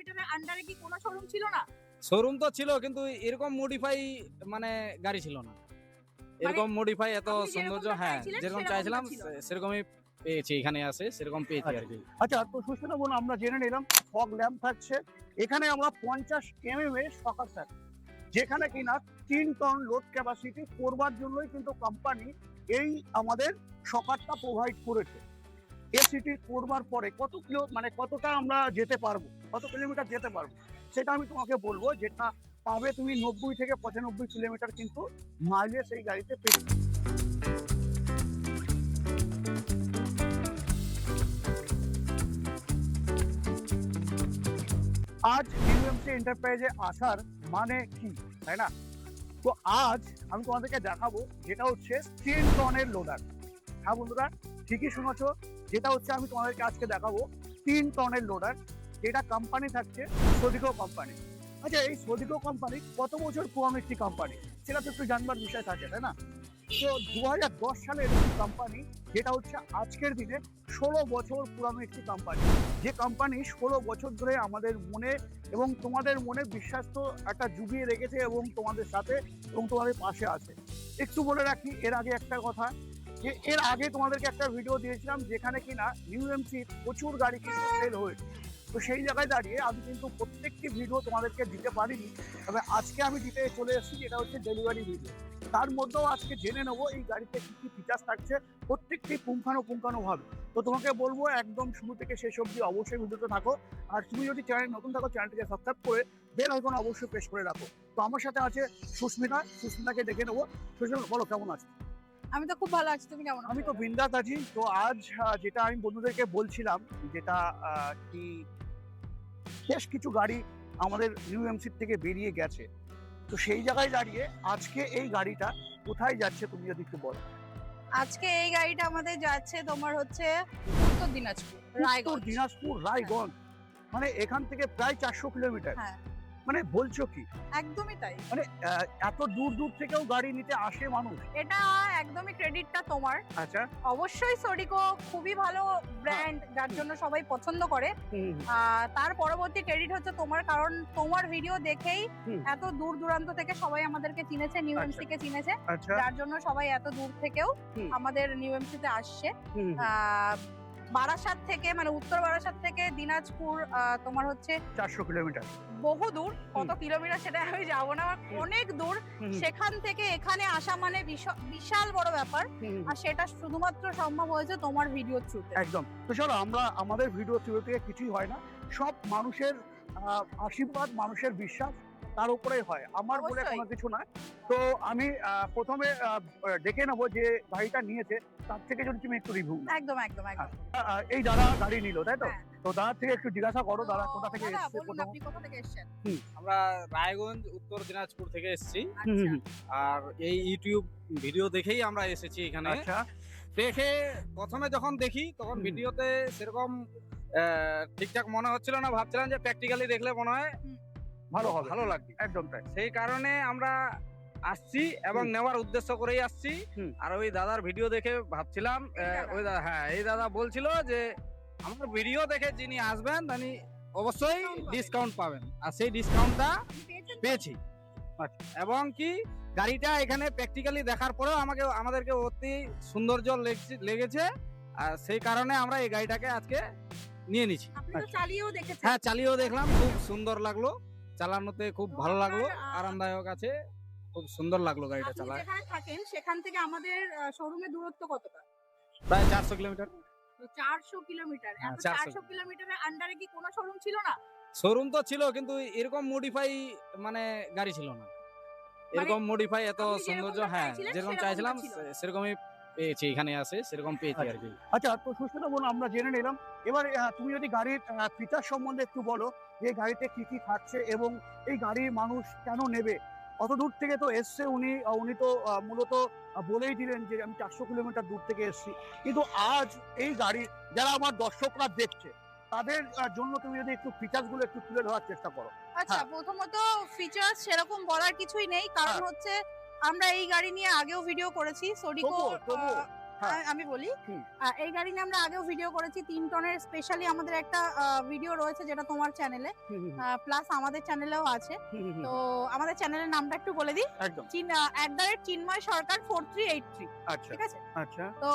কিলোমিটারের আন্ডারে কি কোনো শোরুম ছিল না? শোরুম তো ছিল কিন্তু এরকম মডিফাই মানে গাড়ি ছিল না। এরকম মডিফাই এত আপনি সৌন্দর্য, যেরকমটা হ্যাঁ চাইছিলেন যেরকম সেরকমটা চাইছিলাম ছিল না। সেরকমই পেয়েছি, এখানে আসে সেরকম পেয়েছি আর কি। আচ্ছা, তো সুস্মিতা বোন, আমরা জেনে নিলাম ফগ ল্যাম্প থাকছে এখানে। আমরা 50 mm এর শকার থাকছে, যেখানে কিনা 3 টন লোড ক্যাপাসিটি করবার জন্যই কিন্তু কোম্পানি এই আমাদের শকারটা প্রোভাইড করেছে। এসিটি করবার পরে কত কিলো মানে কতটা আমরা যেতে পারবো, কত কিলোমিটার যেতে পারবো সেটা আমি তোমাকে বলবো। যেটা পাবে তুমি 90 থেকে 95 কিলোমিটার কিন্তু মাইলেজ এই গাড়িতে পেয়ে। আজ ইউএমসি এন্টারপ্রাইজে আসার মানে কি, তাই না? তো আজ আমি তোমাদেরকে দেখাবো যেটা হচ্ছে 3 টনের লোডার। হ্যাঁ বন্ধুরা, ঠিকই শুনেছো, যেটা হচ্ছে আমি তোমাদেরকে আজকে দেখাবো 3 টনের লোডার, যেটা কোম্পানি থাকছে সোডিকো কোম্পানি। আচ্ছা, এই সোডিকো কোম্পানি কত বছর পুরানো একটি কোম্পানি সেটা তো একটু জানবার বিষয় থাকে, তাই না? তো 2010 সালের একটি কোম্পানি, যেটা হচ্ছে আজকের দিনে 16 বছর পুরানো একটি কোম্পানি। যে কোম্পানি 16 বছর ধরে আমাদের মনে এবং তোমাদের মনে বিশ্বাস তো একটা জুগিয়ে রেখেছে এবং তোমাদের সাথে এবং তোমাদের পাশে আছে। একটু বলে রাখি এর আগে একটা কথা, যে এর আগে তোমাদেরকে একটা ভিডিও দিয়েছিলাম যেখানে কিনা ইউএমসির প্রচুর গাড়ি কিন্তু সেল হয়েছে। তো সেই জায়গায় দাঁড়িয়ে আমি কিন্তু প্রত্যেকটি ভিডিও তোমাদেরকে দিতে পারিনি, তবে আজকে আমি দিতে চলে এসেছি, যেটা হচ্ছে ডেলিভারি ভিডিও। তার মধ্যেও আজকে জেনে নেবো এই গাড়িতে কি কি ফিচার্স থাকছে প্রত্যেকটি পুঙ্খানুপুঙ্খানুভাবে। তো তোমাকে বলবো একদম শুরু থেকে শেষ অবধি অবশ্যই ভিডিওতে থাকো। আর তুমি যদি চ্যানেল নতুন থাকো, চ্যানেলটিকে সাবস্ক্রাইব করে বেল আইকন অবশ্যই প্রেস করে রাখো। তো আমার সাথে আছে সুস্মিতা, সুস্মিতাকে দেখে নেবো। সুস্মিতা বলো, কেমন আছো? আমি তো খুব ভালো আছি, তুমি কেমন আছো? আমি তো বিন্দাস আছি। তো আজ যেটা আমি বন্ধুদেরকে বলছিলাম, যেটা কি বেশ কিছু গাড়ি আমাদের ইউএমসি থেকে বেরিয়ে গেছে, তো সেই জায়গায় দাঁড়িয়ে আজকে এই গাড়িটা কোথায় যাচ্ছে তুমি যদি একটু বলো। আজকে এই গাড়িটা আমাদের যাচ্ছে তোমার হচ্ছে উত্তর দিনাজপুর, উত্তর রায়গঞ্জ। দিনাজপুর, রায়গঞ্জ, মানে এখান থেকে প্রায় 400 কিলোমিটার। হ্যাঁ, মানে বলছো কি, একদমই তাই। মানে এত দূর দূর থেকেও গাড়ি নিতে আসে মানুষ? এটা একদমই ক্রেডিটটা তোমার। আচ্ছা, অবশ্যই সোডিকো খুবই ভালো ব্র্যান্ড, যার জন্য সবাই পছন্দ করে। তার পরবর্তী ক্রেডিট হচ্ছে তোমার, কারণ তোমার ভিডিও দেখেই এত দূর দূরান্ত থেকে সবাই আমাদেরকে চিনেছে, নিউ এমসি কে চিনেছে, আচ্ছা, যার জন্য সবাই এত দূর থেকেও আমাদের নিউ এমসি তে আসছে। বারাসাত থেকে, মানে উত্তর বারাসাত থেকে দিনাজপুর তোমার হচ্ছে 400 কিলোমিটার। বহু দূর, কত কিলোমিটার সেটা আমি যাবো না, অনেক দূর। সেখান থেকে এখানে আসা মানে বিশাল বড় ব্যাপার, আর সেটা শুধুমাত্র সম্ভব হয়েছে তোমার ভিডিও থ্রুতে। একদম। তো চলো, আমরা আমাদের ভিডিও থ্রু থেকে কিছুই হয় না, সব মানুষের আশীর্বাদ, মানুষের বিশ্বাস, তার উপরেই হয়, আমার বলে কোনো কিছু না। তো আমি প্রথমে ডেকে নেবো যে গাড়িটা নিয়েছে, তার থেকে যদি তুমি একটু রিভিউ। একদম একদম একদম। এই দাদা গাড়ি নিল, তাই তো? হ্যাঁ। তো দাদার থেকে একটু জিজ্ঞাসা করো, দাদা কোথা থেকে দাদা, এসেছে? বলুন আপনি কোথা থেকে এসেছেন? আমরা রায়গঞ্জ উত্তর দিনাজপুর থেকে এসেছি, আচ্ছা, আর এই ইউটিউব ভিডিও দেখেই আমরা এসেছি এখানে। আচ্ছা, দেখে প্রথমে যখন দেখি তখন ভিডিওতে সেরকম ঠিকঠাক মনে হচ্ছিল না, ভাবছিলাম যে প্র্যাকটিক্যালি দেখলে মনে হয় ভালো হবে, ভালো লাগবে। একদম তাই। সেই কারণে আমরা আসছি এবং নেওয়ার উদ্দেশ্য করেই আসছি। আর ওই দাদার ভিডিও দেখে ভাবছিলাম, ওই দাদা, হ্যাঁ এই দাদা বলছিল যে আমার ভিডিও দেখে যিনি আসবেন তিনি অবশ্যই ডিসকাউন্ট পাবেন, আর সেই ডিসকাউন্টটা পেয়েছি। এবং কি গাড়িটা এখানে প্র্যাকটিক্যালি দেখার পরেও আমাদেরকে অতি সৌন্দর্য লেগেছে, আর সেই কারণে আমরা এই গাড়িটাকে আজকে নিয়ে নিছি। আপনি তো চালিয়েও দেখেছেন। হ্যাঁ, চালিয়েও দেখলাম, খুব সুন্দর লাগলো, চালানোতে খুব ভালো লাগলো, আরামদায়ক আছে, খুব সুন্দর লাগলো গাড়িটা আপনি চালায়। যেখানে থাকেন সেখান থেকে আমাদের শোরুমের দূরত্ব কতটা? প্রায় 400 কিলোমিটার। 400 কিলোমিটার। হ্যাঁ, এত 400 400 কিলোমিটারের আন্ডারে কি কোনো শোরুম ছিল না? শোরুম তো ছিল কিন্তু এরকম মডিফাই মানে গাড়ি ছিল না, এরকম মডিফাই এত আপনি সৌন্দর্য, যেরকমটা হ্যাঁ চাইছিলেন যেরকম সেরকমটা চাইছিলাম ছিল। সেরকমই পেয়েছি, এখানে আসে সেরকম পেয়েছি আর কি। আচ্ছা, তো সুস্মিতা বোন, আমরা জেনে নিলাম। এবার তুমি যদি গাড়ির ফিচার সম্বন্ধে একটু বলো, যে গাড়িতে কি কি থাকছে এবং এই গাড়ির মানুষ কেন নেবে। অত দূর থেকে তো এসছে উনি তো মূলত বলেই দিলেন যে আমি 400 কিলোমিটার দূর থেকে এসেছি, কিন্তু আজ এই গাড়ি যারা আমার দর্শকরা দেখছে তাদের জন্য তুমি যদি একটু ফিচার্স গুলো একটু তুলে ধরার চেষ্টা করো। আচ্ছা, প্রথমত ফিচার্স সেরকম বলার কিছুই নেই, কারণ হচ্ছে আমরা এই গাড়ি নিয়ে আগেও ভিডিও করেছি। সোডিকো তবুও হ্যাঁ। আমি বলি হুম। এই গাড়ি নিয়ে আমরা আগেও ভিডিও করেছি 3 টনের, স্পেশালি আমাদের একটা ভিডিও রয়েছে যেটা তোমার চ্যানেলে, প্লাস আমাদের চ্যানেলেও আছে। তো আমাদের চ্যানেলের নামটা একটু বলে দিই, একদম। চিন্ময় সরকার 4383, আচ্ছা ঠিক আছে? আচ্ছা। তো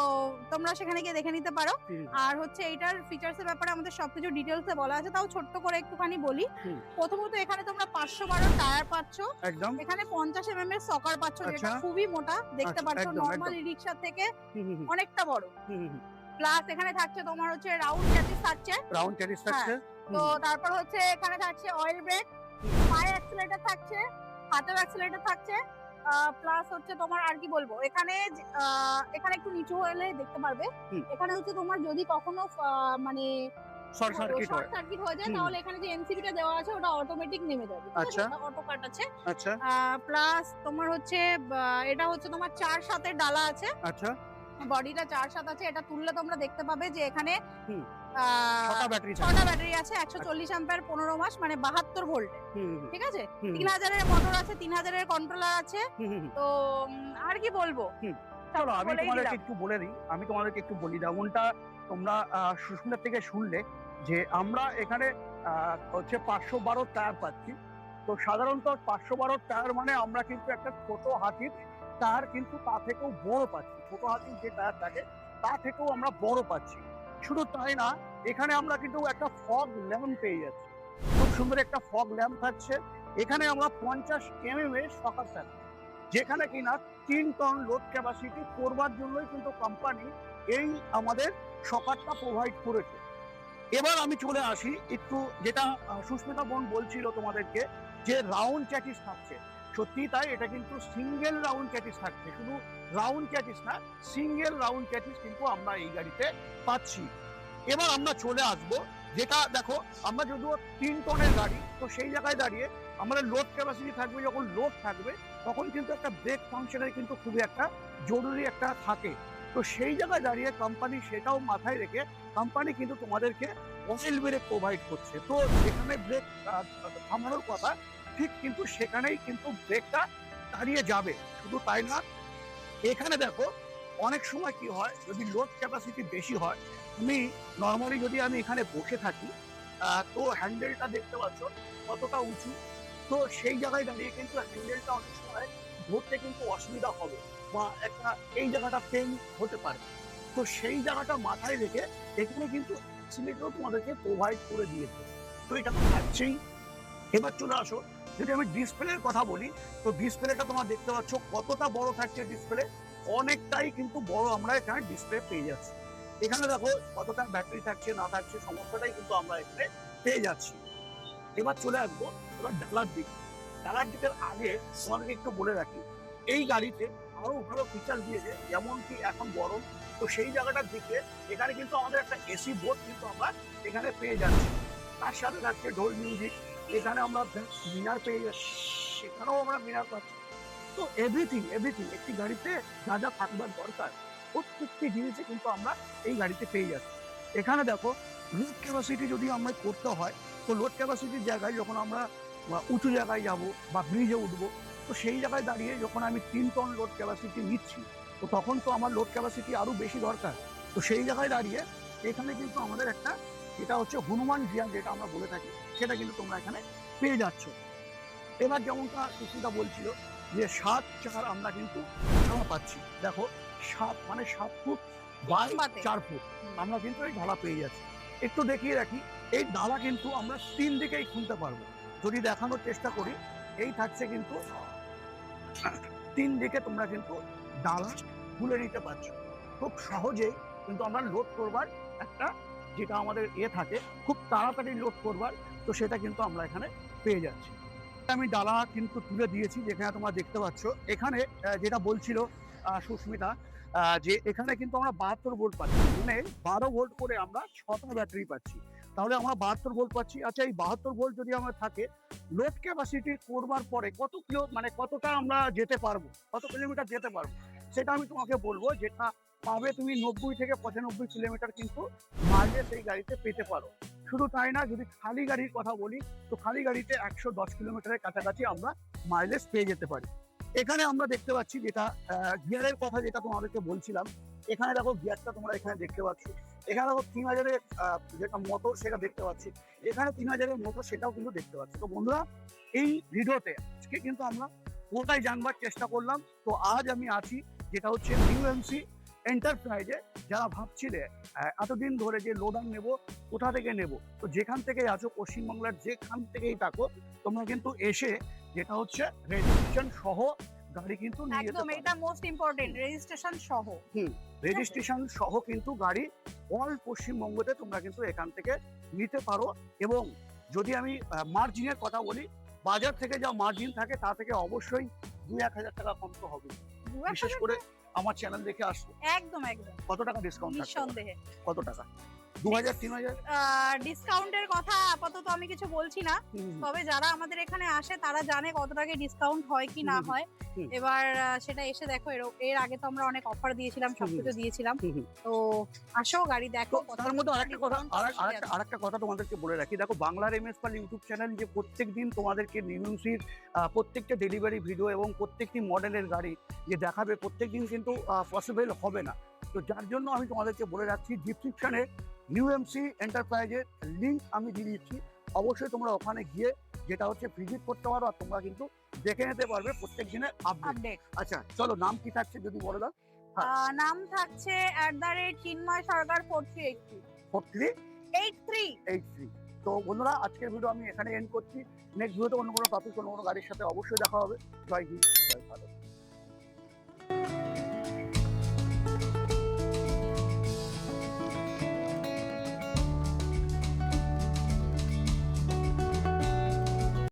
তোমরা সেখানে গিয়ে দেখে নিতে পারো। হুম। আর হচ্ছে এইটার ফিচার্স এর ব্যাপারে আমাদের সবকিছু ডিটেইলসে বলা আছে, তাও ছোট্ট করে একটুখানি বলি। হুম। প্রথমত এখানে তোমরা 512 টায়ার পাচ্ছ, একদম। এখানে 50 mm এর সকার পাচ্ছ, যেটা আচ্ছা। খুবই মোটা, দেখতে আচ্ছা, পাচ্ছ একদম, নরমাল একদম। রিকশা থেকে হুম, হুম, অনেকটা বড়। হুম, হুম। প্লাস এখানে থাকছে তোমার হচ্ছে রাউন্ড চ্যাসিস থাকছে। রাউন্ড টেরিস থাকছে। তো তারপর হচ্ছে এখানে থাকছে অয়েল ব্রেক, পায়ে অ্যাক্সিলারেটর থাকছে, হাতেও অ্যাক্সিলারেটর থাকছে। প্লাস হচ্ছে তোমার আর কি বলবো, এখানে এখানে একটু নিচু হলে দেখতে পারবে, হুম। এখানে হচ্ছে তোমার যদি কখনো মানে শর্ট সার্কিট হয়। শর্ট সার্কিট হয়ে যায় হুম। তাহলে এখানে যে এমসিবিটা দেওয়া আছে ওটা অটোমেটিক নেমে যাবে, আচ্ছা। অটো কাট আছে। আচ্ছা প্লাস তোমার হচ্ছে এটা হচ্ছে তোমার 4/7 ডালা আছে, আচ্ছা। বডিটা 4/7 আছে। এটা তুললে তোমরা দেখতে পাবে যে এখানে হুম। 6টা ছটা ব্যাটারি ব্যাটারি আছে, 140 অ্যাম্পিয়ার, 15 মাস, মানে 72 ভোল্ট, ঠিক আছে? হুম। 3000 এর মোটর আছে, 3000 এর কন্ট্রোলার আছে। তো আর কি বলবো, চলো আমি বলেই তোমাদেরকে দিলাম। একটু বলে দিই, আমি তোমাদেরকে একটু বলি, যেমনটা তোমরা সুস্মিতার থেকে শুনলে যে আমরা এখানে হচ্ছে 512 টায়ার পাচ্ছি। তো সাধারণত 512 টায়ার মানে আমরা কিন্তু একটা ছোট হাতির টায়ার কিন্তু তা থেকেও বড় পাচ্ছি, ছোট হাতির যে টায়ার থাকে তা থেকেও আমরা বড় পাচ্ছি। শুধু তাই না, এখানে আমরা কিন্তু একটা ফগ ল্যাম্প পেয়ে যাচ্ছি, খুব সুন্দর একটা ফগ ল্যাম্প থাকছে। এখানে আমরা 50 mm এর সকার থাকছে, যেখানে কিনা 3 টন লোড ক্যাপাসিটি করবার জন্যই কিন্তু কোম্পানি এই আমাদের সকারটা প্রোভাইড করেছে। এবার আমি চলে আসি একটু, যেটা সুস্মিতা বোন বলছিল তোমাদেরকে যে রাউন্ড চ্যাটিস থাকছে, সত্যি তাই, এটা কিন্তু সিঙ্গেল রাউন্ড চ্যাটিস থাকছে, শুধু রাউন্ড চ্যাটিস না, সিঙ্গেল রাউন্ড চ্যাটিস কিন্তু আমরা এই গাড়িতে পাচ্ছি। এবার আমরা চলে আসব, যেটা দেখো আমরা যদিও 3 টনের গাড়ি, তো সেই জায়গায় দাঁড়িয়ে আমাদের লোড ক্যাপাসিটি থাকবে, যখন লোড থাকবে তখন কিন্তু একটা ব্রেক ফাংশনের কিন্তু খুবই একটা জরুরি একটা থাকে। তো সেই জায়গায় দাঁড়িয়ে কোম্পানি সেটাও মাথায় রেখে কোম্পানি কিন্তু তোমাদেরকে অয়েল ব্রেক প্রোভাইড করছে। তো যেখানে ব্রেক থামানোর কথা ঠিক কিন্তু সেখানেই কিন্তু ব্রেকটা দাঁড়িয়ে যাবে। শুধু তাই না, এখানে দেখো অনেক সময় কি হয়, যদি লোড ক্যাপাসিটি বেশি হয়, আমি নর্মালি যদি আমি এখানে বসে থাকি, তো হ্যান্ডেলটা দেখতে পাচ্ছ কতটা উঁচু, তো সেই জায়গায় দাঁড়িয়ে কিন্তু হ্যান্ডেলটা অনেক সময় ধরতে কিন্তু অসুবিধা হবে, বা একটা এই জায়গাটা পেন হতে পারে। তো সেই জায়গাটা মাথায় রেখে এখানে কিন্তু অ্যাক্সিলেটরও তোমাদেরকে প্রোভাইড করে দিয়েছে। তো এটা তো থাকছেই। এবার চলে আসো, যদি আমি ডিসপ্লের কথা বলি, তো ডিসপ্লেটা তোমরা দেখতে পাচ্ছ কতটা বড় থাকছে ডিসপ্লে, অনেকটাই কিন্তু বড় আমরা এখানে ডিসপ্লে পেয়ে যাচ্ছি। এখানে দেখো কতটা ব্যাটারি থাকছে না থাকছে সমস্তটাই কিন্তু আমরা এখানে পেয়ে যাচ্ছি। এবার চলে আসবো এবার ডালার দিক। ডালার দিকের আগে তোমাদেরকে একটু বলে রাখি, এই গাড়িতে আরো ভালো ফিচার দিয়েছে, যেমন কি এখন গরম, তো সেই জায়গাটার দিকে এখানে কিন্তু আমাদের একটা এসি বোর্ড কিন্তু আমরা এখানে পেয়ে যাচ্ছি। তার সাথে থাকছে ঢোল মিউজিক, এখানে আমরা মিনার পেয়ে যাচ্ছি, সেখানেও আমরা মিনার পাচ্ছি। তো এভরিথিং একটি গাড়িতে যা যা থাকবার দরকার প্রত্যেকটি জিনিসে কিন্তু আমরা এই গাড়িতে পেয়ে যাচ্ছি। এখানে দেখো লোড ক্যাপাসিটি যদি আমরা করতে হয়, তো লোড ক্যাপাসিটির জায়গায় যখন আমরা উঁচু জায়গায় যাব বা ব্রিজে উঠবো, তো সেই জায়গায় দাঁড়িয়ে যখন আমি 3 টন লোড ক্যাপাসিটি নিচ্ছি, তো তখন তো আমার লোড ক্যাপাসিটি আরো বেশি দরকার। তো সেই জায়গায় দাঁড়িয়ে এখানে কিন্তু আমাদের একটা, এটা হচ্ছে হনুমান গিয়ার যেটা আমরা বলে থাকি, সেটা কিন্তু তোমরা এখানে পেয়ে যাচ্ছ। এবার যেমনটা সুস্মিতা বলছিল যে 7 4 আমরা কিন্তু ঢালা পাচ্ছি, দেখো 7 মানে 7 ফুট বাই 4 ফুট আমরা কিন্তু এই ঢালা পেয়ে যাচ্ছি। একটু দেখিয়ে রাখি, এই ডালা কিন্তু আমরা 3 দিকেই খুলতে পারবো। যদি দেখানোর চেষ্টা করি, এই থাকছে কিন্তু 3 দিকে তোমরা কিন্তু ডালা খুলে নিতে পারছো খুব সহজেই, কিন্তু আমরা লোড করবার একটা যেটা আমাদের থাকে খুব তাড়াতাড়ি লোড করবার, তো সেটা কিন্তু আমরা এখানে পেয়ে যাচ্ছি। আমি ডালা কিন্তু তুলে দিয়েছি, যেখানে তোমরা দেখতে পাচ্ছ এখানে যেটা বলছিল সুস্মিতা, যে এখানে কিন্তু আমরা 72 ভোল্ট পাচ্ছি, মানে 12 ভোল্ট করে আমরা 6টা ব্যাটারি পাচ্ছি, তাহলে আমরা 72 ভোল্ট পাচ্ছি। আচ্ছা, এই 72 ভোল্ট যদি আমরা থাকে, লোড ক্যাপাসিটি করবার পরে কতটা আমরা যেতে পারবো, কত কিলোমিটার যেতে পারবো, সেটা আমি তোমাকে বলবো। যেটা পাবে তুমি 90 থেকে 95 কিলোমিটার কিন্তু মাইলেজ এই গাড়িতে পেতে পারো। শুধু তাই না, যদি খালি গাড়ির কথা বলি, তো খালি গাড়িতে 110 কিলোমিটারের কাছাকাছি আমরা মাইলেজ পেয়ে যেতে পারি। এখানে আমরা দেখতে পাচ্ছি যেটা গিয়ারের কথা যেটা তোমাদেরকে বলছিলাম, এখানে দেখো গিয়ারটা তোমরা এখানে দেখতে পাচ্ছ, এখানে দেখো 3000-এর যেটা মোটর সেটা দেখতে পাচ্ছি, এখানে 3000-এর মোটর সেটাও কিন্তু দেখতে পাচ্ছি। তো বন্ধুরা এই ভিডিওতে আজকে কিন্তু আমরা কোথায় জানবার চেষ্টা করলাম। তো আজ আমি আছি যেটা হচ্ছে ইউএমসি এন্টারপ্রাইজে। যারা ভাবছিলে এতদিন ধরে যে লোডার নেব কোথা থেকে নেব, তো যেখান থেকেই আছো পশ্চিমবাংলার যেখান থেকেই থাকো তোমরা কিন্তু এসে যেটা হচ্ছে রেজিস্ট্রেশন সহ গাড়ি কিন্তু নিয়ে যেতে একদম, পারো। এটা মোস্ট ইম্পর্টেন্ট, রেজিস্ট্রেশন সহ। রেজিস্ট্রেশন সহ কিন্তু গাড়ি অল পশ্চিমবঙ্গতে তোমরা কিন্তু এখান থেকে নিতে পারো। এবং যদি আমি মার্জিনের কথা বলি, বাজার থেকে যা মার্জিন থাকে তা থেকে অবশ্যই 2-1 হাজার টাকা কম তো হবে, বিশেষ করে আমার চ্যানেল দেখে আসো। একদম একদম কত টাকা ডিসকাউন্ট থাকবে? নিঃসন্দেহে। কত টাকা? 2000-3000? ডিসকাউন্টের কথা আপাতত আমি কিছু বলছি না, তবে যারা আমাদের এখানে আসে তারা জানে কত টাকা ডিসকাউন্ট হয় কি না হয়। এবার সেটা এসে দেখো, এর আগে তো আমরা অনেক অফার দিয়েছিলাম, সবকিছু দিয়েছিলাম। তো আসো গাড়ি দেখো। তার মধ্যে আরেকটা কথা তোমাদেরকে বলে রাখি, দেখো বাংলার এমএস পাল ইউটিউব চ্যানেল যে প্রত্যেকদিন তোমাদেরকে নিউমসির প্রত্যেকটা ডেলিভারি ভিডিও এবং প্রত্যেকটি মডেলের গাড়ি যে দেখাবে প্রত্যেকদিন কিন্তু পসিবল হবে না। তো যার জন্য আমি তোমাদেরকে বলে রাখছি, ডিসক্রিপশনে ইউএমসি এন্টারপ্রাইজের লিঙ্ক আমি দিয়ে দিচ্ছি, অবশ্যই তোমরা ওখানে গিয়ে যেটা হচ্ছে ভিজিট করতে পারো, আর তোমরা কিন্তু দেখে নিতে পারবে প্রত্যেক দিনের আপডেট। আচ্ছা চলো, নাম কি থাকছে যদি বলে দাও। নাম থাকছে @চিন্ময় সরকার 4383। তো বন্ধুরা আজকের ভিডিও আমি এখানে এন্ড করছি। নেক্সট ভিডিওতে অন্য কোনো টপিক, অন্য কোনো গাড়ির সাথে অবশ্যই দেখা হবে। জয় হিন্দ, জয় ভারত।